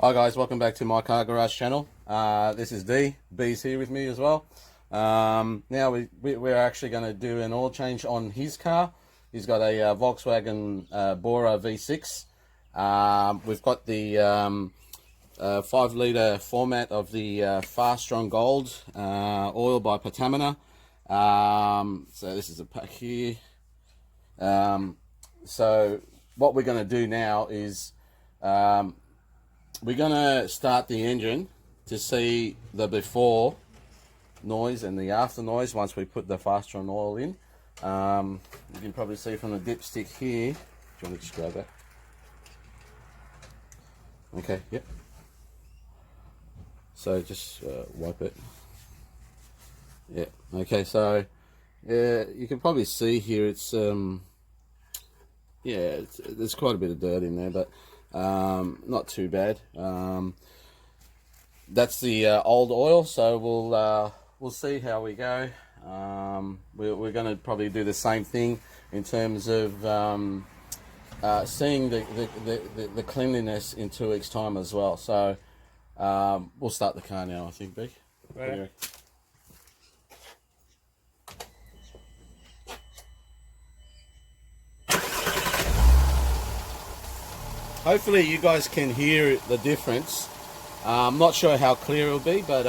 Hi guys, welcome back to my car garage channel. This is D. B's here with me as well. Now we're actually going to do an oil change on his car. He's got a Volkswagen Bora V6. We've got the 5 litre format of the Fastron Gold oil by Pertamina. So this is a pack here. So what we're going to do now is we're going to start the engine to see the before noise and the after noise once we put the Fastron oil in. You can probably see from the dipstick here. Do you want to just grab that? Okay, yep. So just wipe it. Yeah, okay, so you can probably see here it's there's quite a bit of dirt in there, but not too bad. That's the old oil, so we'll see how we go. We're going to probably do the same thing in terms of seeing the cleanliness in 2 weeks' time as well. So we'll start the car now, I think, Beck. Right. Hopefully you guys can hear the difference. I'm not sure how clear it'll be, but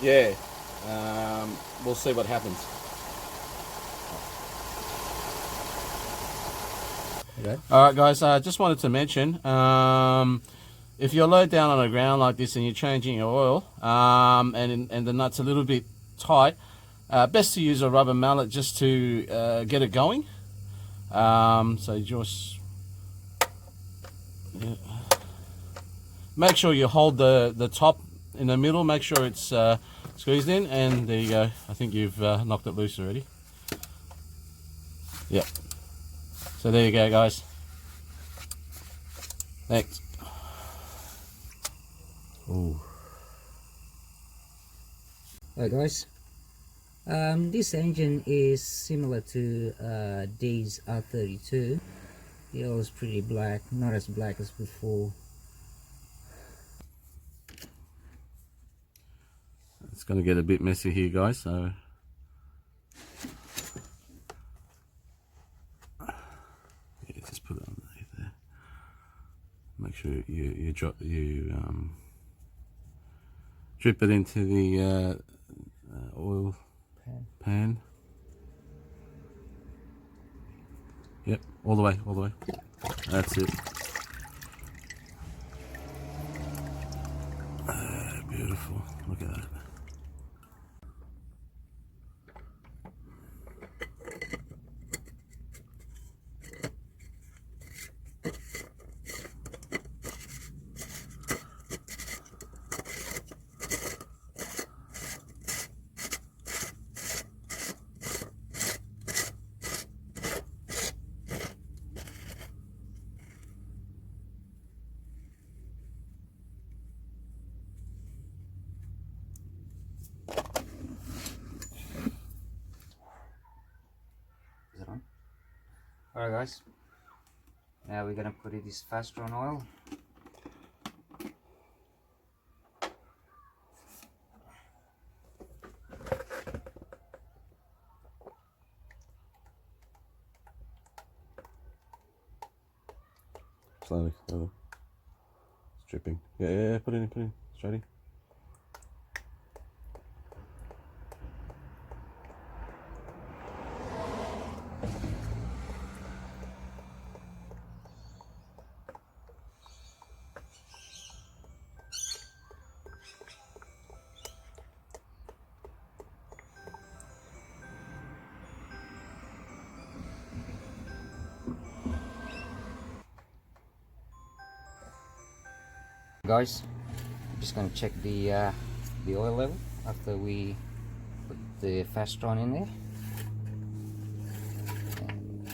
yeah, we'll see what happens. Okay. Alright guys, I just wanted to mention, if you're low down on the ground like this and you're changing your oil, and the nut's a little bit tight, best to use a rubber mallet just to get it going. So just make sure you hold the top in the middle, make sure it's squeezed in, and there you go. I think you've knocked it loose already. Yep. So there you go, guys. Thanks. Oh. Hi guys. This engine is similar to D's R32. The oil is pretty black, not as black as before. It's going to get a bit messy here, guys, so yeah, just put it underneath there. Make sure you drip it into the oil pan. Yep, all the way, all the way. That's it. Beautiful. Look at that. Is it on? Alright guys, now we're gonna put in this Fastron oil. Slowly, slowly. It's dripping. Yeah, put it in, straight in. Guys, I'm just gonna check the oil level after we put the Fastron in there. And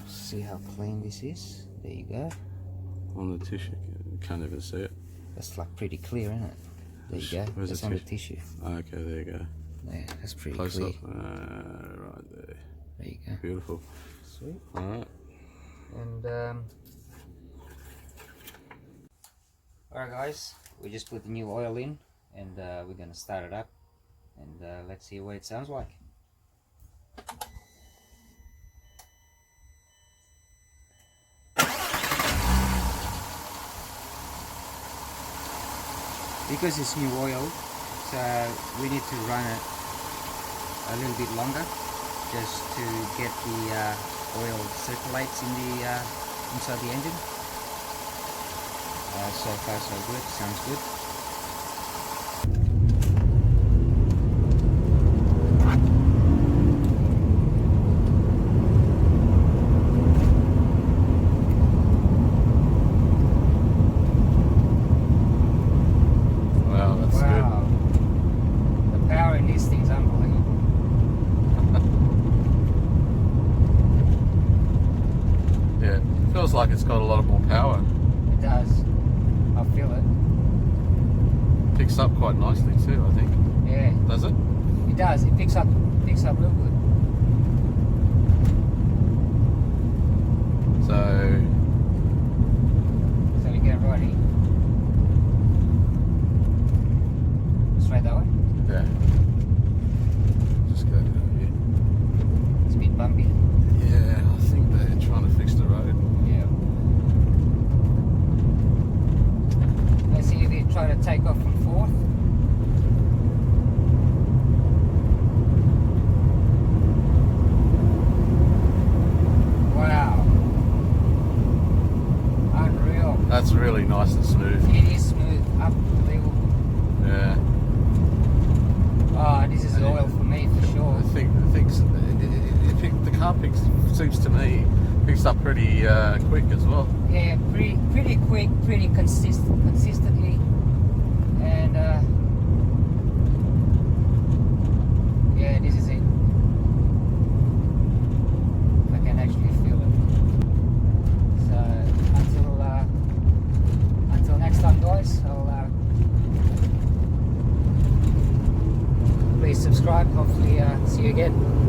see how clean this is. There you go. On the tissue, you can't even see it. That's like pretty clear, isn't it? There you go. Where's that's the on the tissue. Okay, there you go. Yeah, that's pretty Close clear. up. Right there. There you go. Beautiful. Sweet. Alright. And Alright guys, we just put the new oil in and we're gonna start it up and let's see what it sounds like. Because it's new oil, so we need to run it a little bit longer just to get the oil circulates in the inside the engine. So far so good, sounds good. Wow, that's Wow. The power in these things is unbelievable. good. Yeah, feels like it's got a lot more power. It does. I feel it. Picks up quite nicely too, I think. Yeah. Does it? It does. It picks up real good. So So we get ready. Straight that way. yeah. Just go down here. It's a bit bumpy. Yeah, I think they're trying to fix the road. Yeah. Let's see if we try to take off from 4th. Wow. Unreal. That's really nice and smooth. It is smooth. Unbelievable. Yeah. Oh, this is oil for me for sure. The car seems to me picks up pretty quick as well. Yeah, pretty quick, pretty consistently, and yeah, this is it. I can actually feel it. So until next time, guys, I'll please subscribe. Hopefully, see you again.